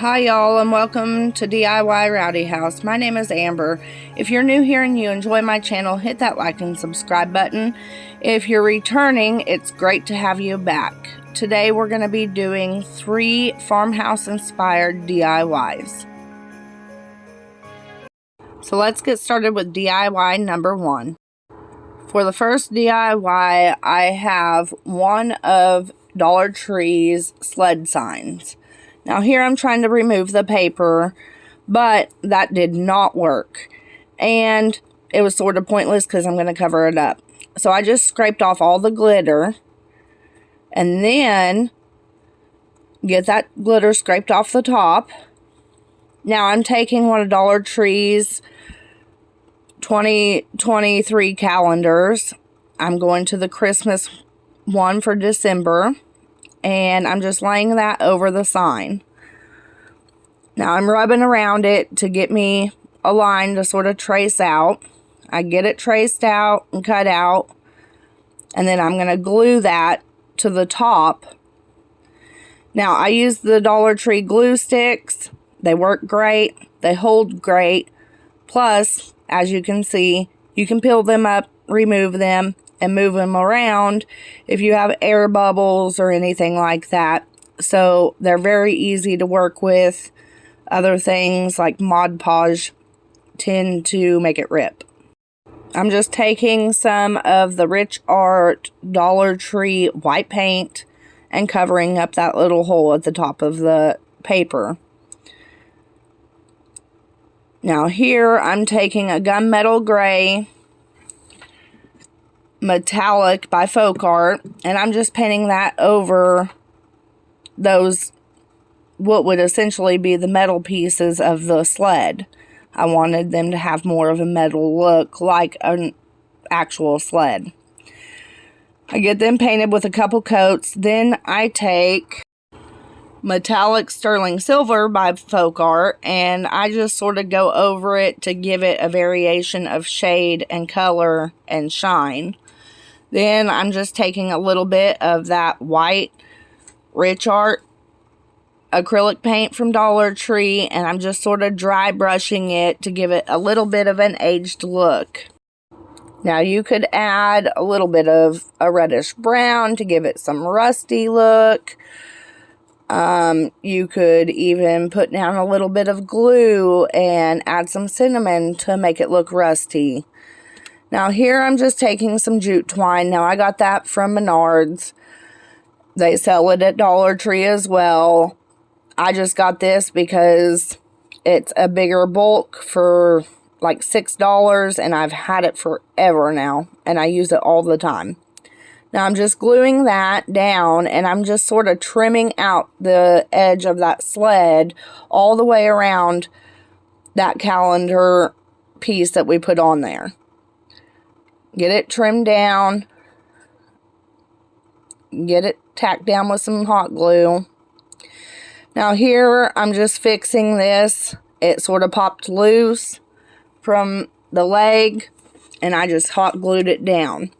Hi y'all, and welcome to DIY Rowdy House. My name is Amber. If you're new here and you enjoy my channel, hit that like and subscribe button. If you're returning, it's great to have you back. Today we're going to be doing 3 farmhouse inspired DIYs. So let's get started with DIY number 1. For the first DIY, I have one of Dollar Tree's sled signs. Now here I'm trying to remove the paper, but that did not work. And it was sort of pointless because I'm going to cover it up. So I just scraped off all the glitter. And then get that glitter scraped off the top. Now I'm taking one of Dollar Tree's 2023 calendars. I'm going to the Christmas one for December. And I'm just laying that over the sign. Now I'm rubbing around it to get me a line to sort of trace out. I get it traced out and cut out. And then I'm going to glue that to the top. Now I use the Dollar Tree glue sticks. They work great. They hold great. Plus, as you can see, you can peel them up, remove them, and move them around if you have air bubbles or anything like that. So they're very easy to work with. Other things like Mod Podge tend to make it rip. I'm just taking some of the Rich Art Dollar Tree white paint and covering up that little hole at the top of the paper. Now here I'm taking a gunmetal gray metallic by Folk Art, and I'm just painting that over those, what would essentially be the metal pieces of the sled. I wanted them to have more of a metal look like an actual sled. I get them painted with a couple coats. Then I take metallic sterling silver by Folk Art, and I just sort of go over it to give it a variation of shade and color and shine. Then I'm just taking a little bit of that white Rich Art acrylic paint from Dollar Tree, and I'm just sort of dry brushing it to give it a little bit of an aged look. Now you could add a little bit of a reddish brown to give it some rusty look. You could even put down a little bit of glue and add some cinnamon to make it look rusty. Now here I'm just taking some jute twine. Now I got that from Menards. They sell it at Dollar Tree as well. I just got this because it's a bigger bulk for like $6, and I've had it forever now, and I use it all the time. Now I'm just gluing that down, and I'm just sort of trimming out the edge of that sled all the way around that calendar piece that we put on there. Get it trimmed down. Get it tacked down with some hot glue. Now here I'm just fixing this. It sort of popped loose from the leg, and I just hot glued it down.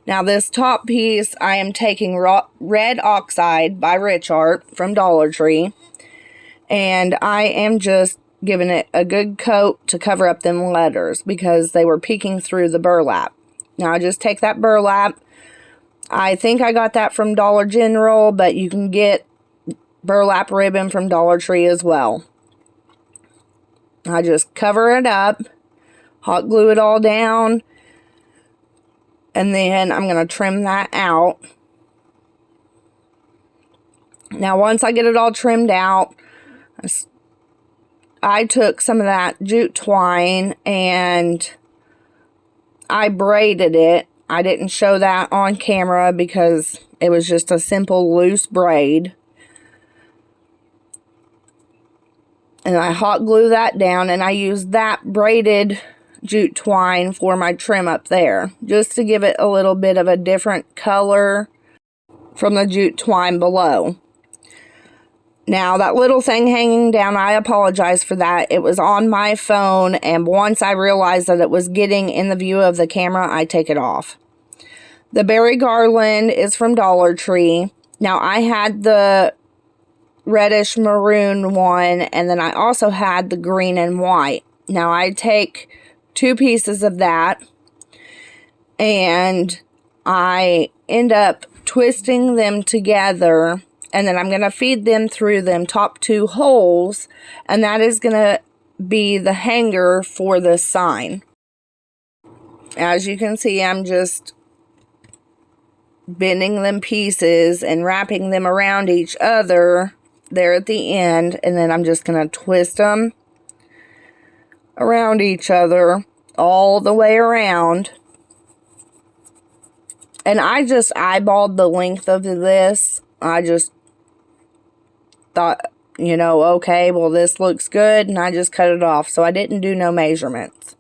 Now this top piece, I am taking red Oxide by Rich Art from Dollar Tree, and I am just giving it a good coat to cover up them letters because they were peeking through the burlap. Now I just take that burlap. I think I got that from Dollar General, but you can get burlap ribbon from Dollar Tree as well. I just cover it up, hot glue it all down, and then I'm going to trim that out. Now once I get it all trimmed out, I took some of that jute twine and I braided it. I didn't show that on camera because it was just a simple loose braid. And I hot glue that down, and I used that braided jute twine for my trim up there, just to give it a little bit of a different color from the jute twine below. Now, that little thing hanging down, I apologize for that. It was on my phone, and once I realized that it was getting in the view of the camera, I take it off. The berry garland is from Dollar Tree. Now, I had the reddish maroon one, and then I also had the green and white. Now I take 2 pieces of that and I end up twisting them together, and then I'm going to feed them through them top 2 holes, and that is going to be the hanger for this sign. As you can see, I'm just bending them pieces and wrapping them around each other there at the end, and then I'm just going to twist them around each other all the way around. And I just eyeballed the length of this. I just thought, you know, okay, well, this looks good, and I just cut it off. So I didn't do no measurements.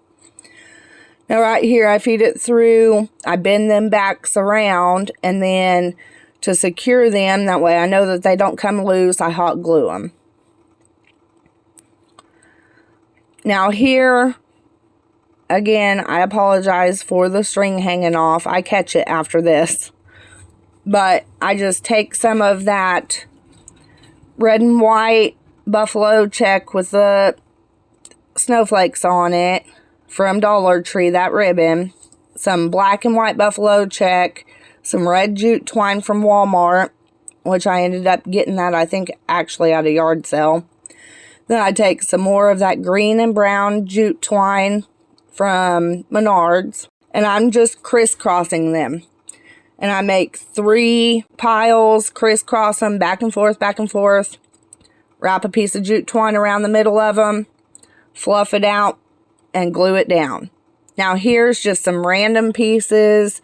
Now right here, I feed it through, I bend them backs around, and then to secure them, that way I know that they don't come loose, I hot glue them. Now here, again, I apologize for the string hanging off. I catch it after this. But I just take some of that red and white buffalo check with the snowflakes on it from Dollar Tree, that ribbon, some black and white buffalo check, some red jute twine from Walmart, which I ended up getting that, I think, actually at a yard sale. Then I take some more of that green and brown jute twine from Menards, and I'm just crisscrossing them. And I make 3 piles, crisscross them back and forth, wrap a piece of jute twine around the middle of them, fluff it out, and glue it down. Now here's just some random pieces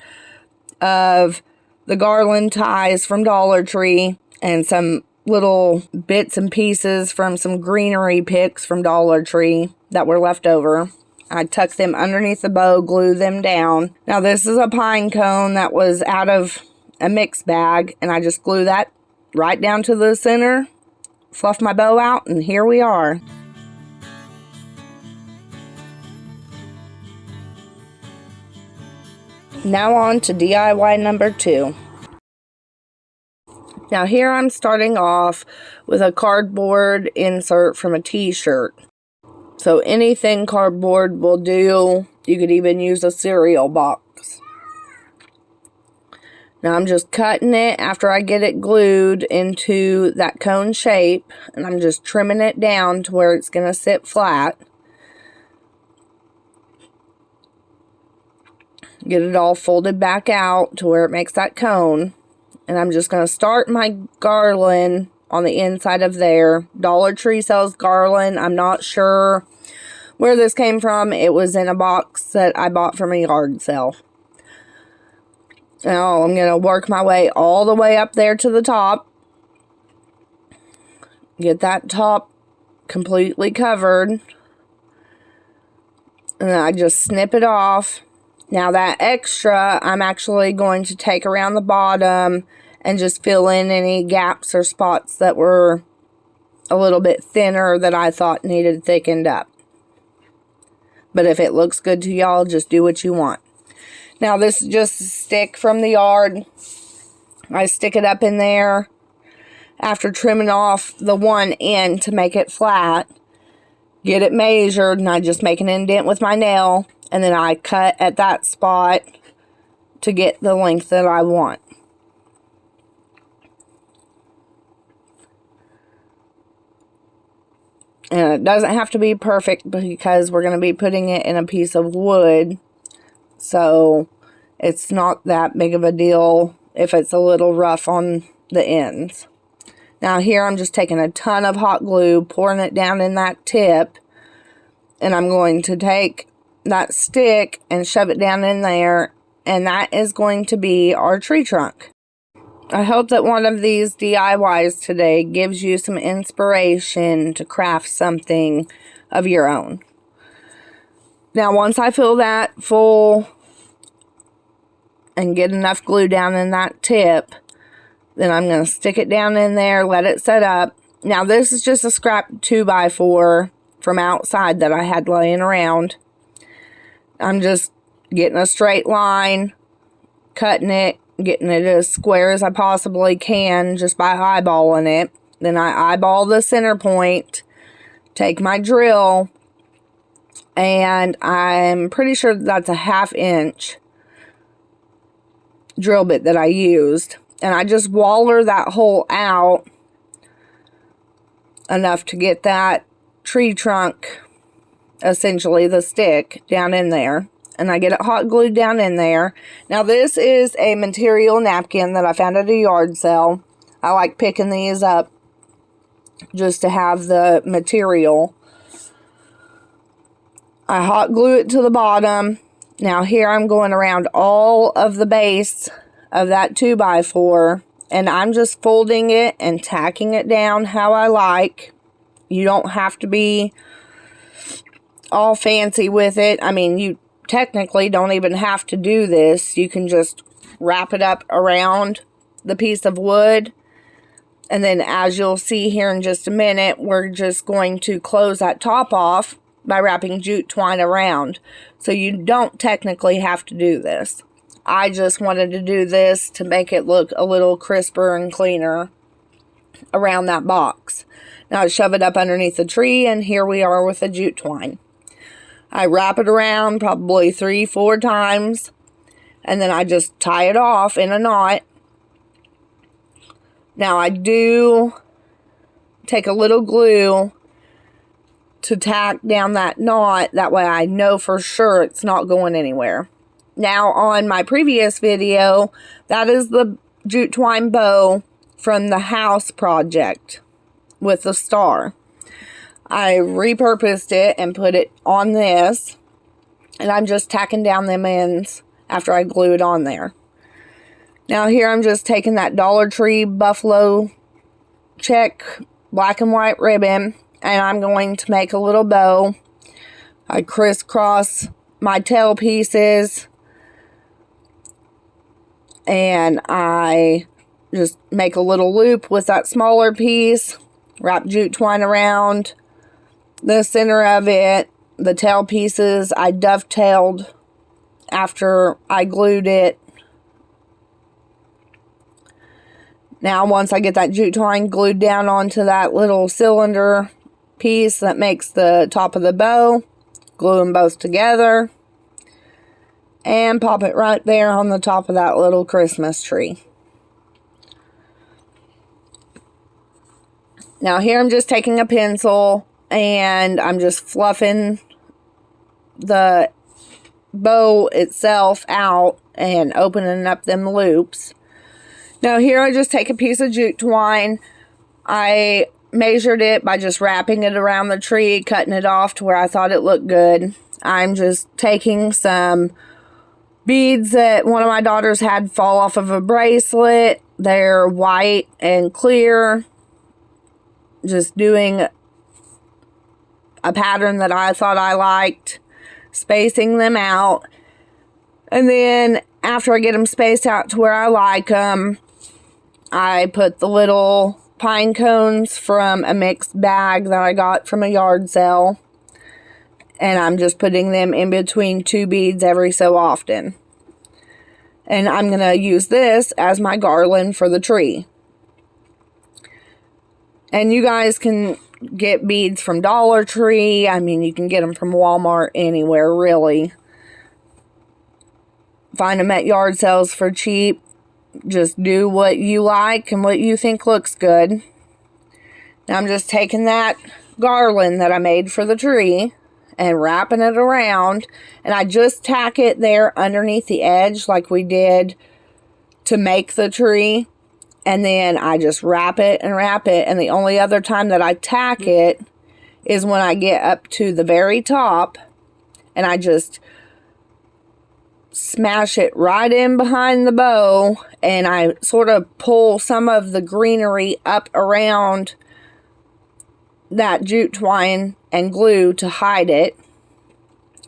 of the garland ties from Dollar Tree and some little bits and pieces from some greenery picks from Dollar Tree that were left over. I tuck them underneath the bow, glue them down. Now this is a pine cone that was out of a mix bag, and I just glue that right down to the center, fluff my bow out, and here we are. Now on to DIY number 2. Now here I'm starting off with a cardboard insert from a t-shirt. So anything cardboard will do. You could even use a cereal box. Now I'm just cutting it after I get it glued into that cone shape, and I'm just trimming it down to where it's going to sit flat. Get it all folded back out to where it makes that cone. And I'm just going to start my garland on the inside of there. Dollar Tree sells garland. I'm not sure where this came from. It was in a box that I bought from a yard sale. Now I'm going to work my way all the way up there to the top. Get that top completely covered. And then I just snip it off. Now that extra, I'm actually going to take around the bottom and just fill in any gaps or spots that were a little bit thinner that I thought needed thickened up. But if it looks good to y'all, just do what you want. Now this is just a stick from the yard. I stick it up in there after trimming off the one end to make it flat. Get it measured, and I just make an indent with my nail. And then I cut at that spot to get the length that I want. And it doesn't have to be perfect because we're going to be putting it in a piece of wood. So it's not that big of a deal if it's a little rough on the ends. Now here I'm just taking a ton of hot glue, pouring it down in that tip. And I'm going to take that stick and shove it down in there, and that is going to be our tree trunk. I hope that one of these DIYs today gives you some inspiration to craft something of your own. Now once I fill that full and get enough glue down in that tip, then I'm going to stick it down in there, let it set up. Now this is just a scrap 2x4 from outside that I had laying around. I'm just getting a straight line, cutting it, getting it as square as I possibly can just by eyeballing it. Then I eyeball the center point, take my drill, and I'm pretty sure that's a 1/2 inch drill bit that I used. And I just waller that hole out enough to get that tree trunk, essentially the stick, down in there. And I get it hot glued down in there. Now this is a material napkin that I found at a yard sale. I like picking these up just to have the material. I hot glue it to the bottom. Now here I'm going around all of the base of that 2x4, and I'm just folding it and tacking it down how I like. You don't have to be all fancy with it. I mean, you technically don't even have to do this. You can just wrap it up around the piece of wood, and then as you'll see here in just a minute, we're just going to close that top off by wrapping jute twine around. So you don't technically have to do this. I just wanted to do this to make it look a little crisper and cleaner around that box. Now I shove it up underneath the tree, and here we are with the jute twine. I wrap it around probably 3-4 times, and then I just tie it off in a knot. Now I do take a little glue to tack down that knot. That way I know for sure it's not going anywhere. Now on my previous video, that is the jute twine bow from the house project with the star. I repurposed it and put it on this, and I'm just tacking down them ends after I glue it on there. Now here I'm just taking that Dollar-Tree buffalo check black and white ribbon, and I'm going to make a little bow. I crisscross my tail pieces, and I just make a little loop with that smaller piece, wrap jute twine around the center of it. The tail pieces I dovetailed after I glued it. Now once I get that jute twine glued down onto that little cylinder piece that makes the top of the bow, glue them both together and pop it right there on the top of that little Christmas tree. Now here I'm just taking a pencil and I'm just fluffing the bow itself out and opening up them loops. Now here I just take a piece of jute twine. I measured it by just wrapping it around the tree, cutting it off to where I thought it looked good. I'm just taking some beads that one of my daughters had fall off of a bracelet. They're white and clear. Just doing a pattern that I thought I liked, spacing them out. And then after I get them spaced out to where I like them, I put the little pine cones from a mixed bag that I got from a yard sale, and I'm just putting them in between 2 beads every so often. And I'm going to use this as my garland for the tree. And you guys can get beads from Dollar Tree. I mean, you can get them from Walmart, anywhere really. Find them at yard sales for cheap. Just do what you like and what you think looks good. Now I'm just taking that garland that I made for the tree and wrapping it around, and I just tack it there underneath the edge like we did to make the tree. And then I just wrap it, and the only other time that I tack it is when I get up to the very top, and I just smash it right in behind the bow, and I sort of pull some of the greenery up around that jute twine and glue to hide it.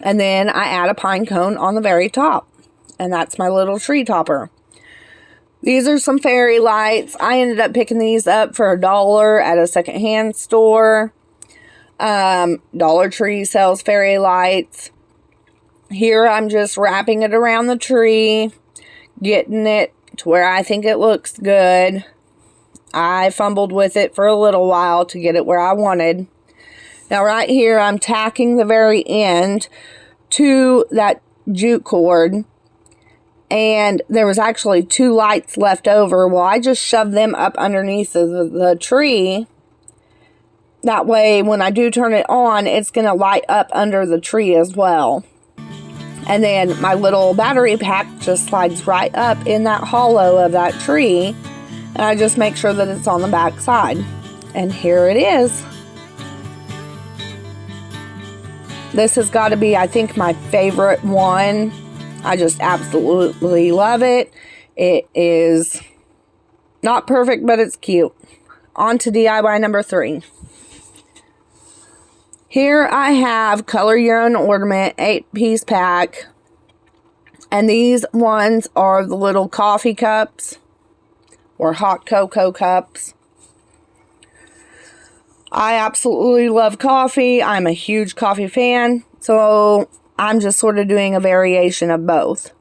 And then I add a pine cone on the very top, and that's my little tree topper. These are some fairy lights. I ended up picking these up for $1 at a secondhand store. Dollar Tree sells fairy lights. Here I'm just wrapping it around the tree, getting it to where I think it looks good. I fumbled with it for a little while to get it where I wanted. Now right here, I'm tacking the very end to that jute cord. And there was actually 2 lights left over. Well, I just shoved them up underneath the tree. That way, when I do turn it on, it's going to light up under the tree as well. And then my little battery pack just slides right up in that hollow of that tree. And I just make sure that it's on the back side. And here it is. This has got to be, I think, my favorite one. I just absolutely love it. It is not perfect, but it's cute. On to DIY number 3. Here I have Color Your Own Ornament 8-piece pack. And these ones are the little coffee cups or hot cocoa cups. I absolutely love coffee. I'm a huge coffee fan. So I'm just sort of doing a variation of both.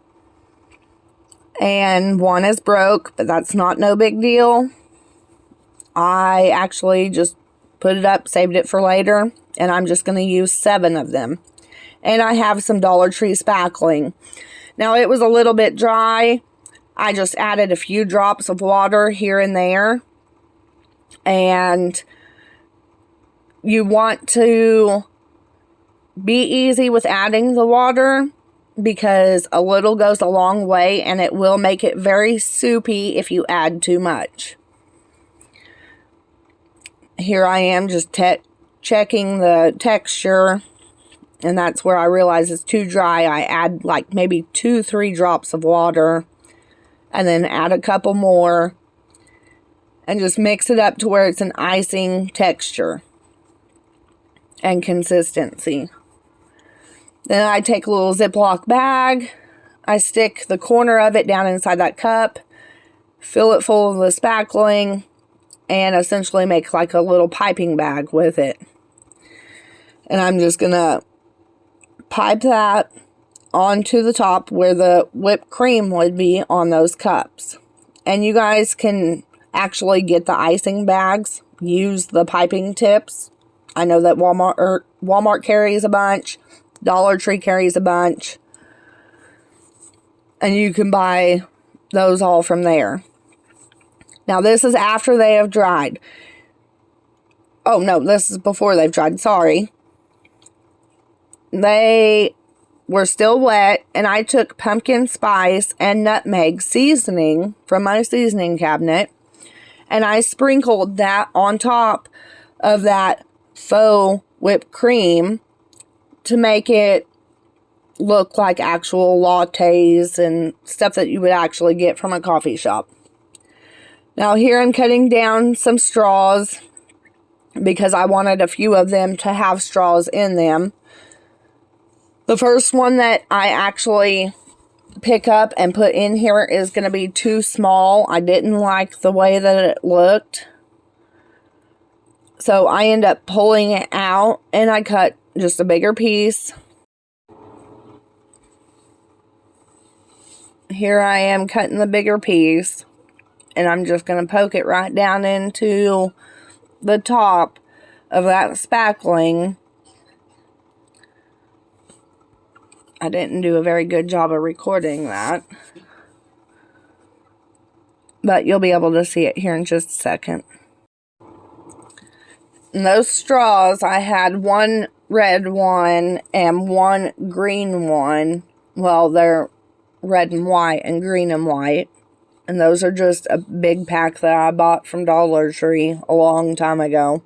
And one is broke, but that's not no big deal. I actually just put it up, saved it for later, and I'm just going to use 7 of them. And I have some Dollar Tree spackling. Now it was a little bit dry. I just added a few drops of water here and there. And you want to be easy with adding the water because a little goes a long way and it will make it very soupy if you add too much. Here I am just checking the texture, and that's where I realize it's too dry. I add like maybe 2-3 drops of water and then add a couple more and just mix it up to where it's an icing texture and consistency. Then I take a little Ziploc bag, I stick the corner of it down inside that cup, fill it full of the spackling, and essentially make like a little piping bag with it. And I'm just going to pipe that onto the top where the whipped cream would be on those cups. And you guys can actually get the icing bags, use the piping tips. I know that Walmart carries a bunch. Dollar Tree carries a bunch. And you can buy those all from there. Now this is after they have dried. Oh no, this is before they've dried. Sorry. They were still wet, and I took pumpkin spice and nutmeg seasoning from my seasoning cabinet, and I sprinkled that on top of that faux whipped cream to make it look like actual lattes and stuff that you would actually get from a coffee shop. Now here I'm cutting down some straws because I wanted a few of them to have straws in them. The first one that I actually pick up and put in here is going to be too small. I didn't like the way that it looked. So I end up pulling it out and I cut just a bigger piece. Here I am cutting the bigger piece. And I'm just going to poke it right down into the top of that spackling. I didn't do a very good job of recording that. But you'll be able to see it here in just a second. And those straws, I had one red one and one green one. Well, they're red and white and green and white. And those are just a big pack that I bought from Dollar Tree a long time ago.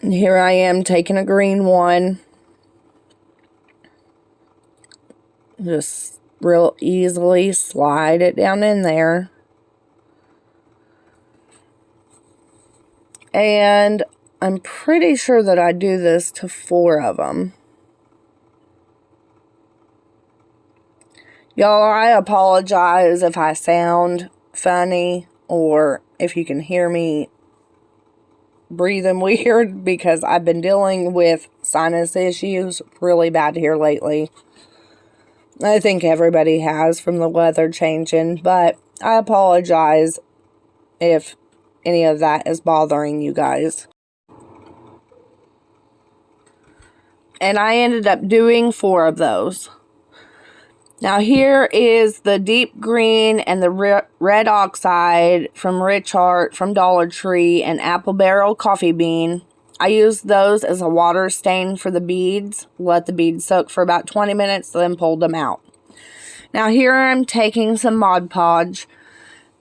And here I am taking a green one. Just real easily slide it down in there. And I'm pretty sure that I do this to 4 of them. Y'all, I apologize if I sound funny or if you can hear me breathing weird because I've been dealing with sinus issues really bad here lately. I think everybody has from the weather changing, but I apologize if any of that is bothering you guys. And I ended up doing 4 of those. Now here is the deep green and the red oxide from Rich Art from Dollar Tree and apple barrel coffee bean. I used those as a water stain for the beads. Let the beads soak for about 20 minutes, then pulled them out. Now here I'm taking some Mod Podge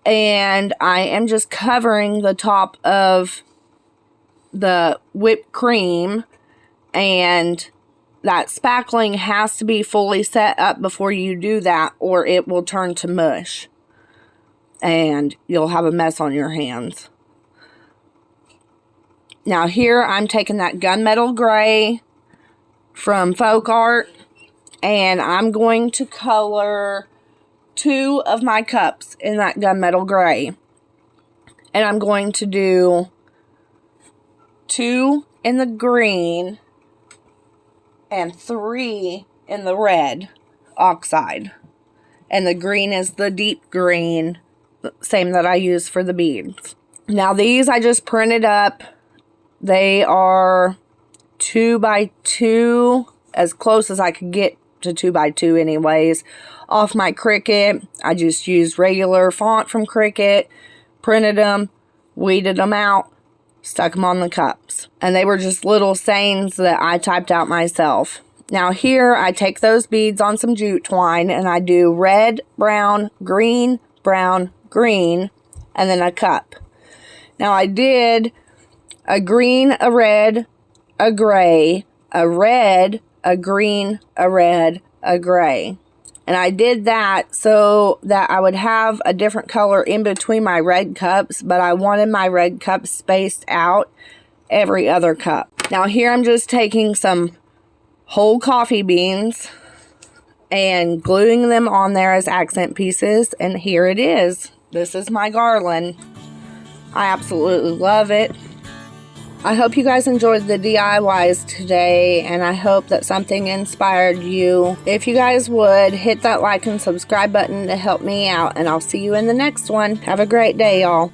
and I am just covering the top of the whipped cream, and that spackling has to be fully set up before you do that, or it will turn to mush and you'll have a mess on your hands. Now here I'm taking that gunmetal gray from Folk Art, and I'm going to color 2 of my cups in that gunmetal gray. And I'm going to do 2 in the green and 3 in the red oxide. And the green is the deep green, same that I use for the beads. Now these I just printed up. They are 2 by 2, as close as I could get to 2 by 2 anyways, off my Cricut. I just used regular font from Cricut, printed them, weeded them out, stuck them on the cups. And they were just little sayings that I typed out myself. Now here I take those beads on some jute twine and I do red, brown, green, and then a cup. Now I did a green, a red, a gray, a red, a green, a red, a gray. And I did that so that I would have a different color in between my red cups, but I wanted my red cups spaced out every other cup. Now here I'm just taking some whole coffee beans and gluing them on there as accent pieces, and here it is. This is my garland. I absolutely love it. I hope you guys enjoyed the DIYs today, and I hope that something inspired you. If you guys would, hit that like and subscribe button to help me out, and I'll see you in the next one. Have a great day, y'all.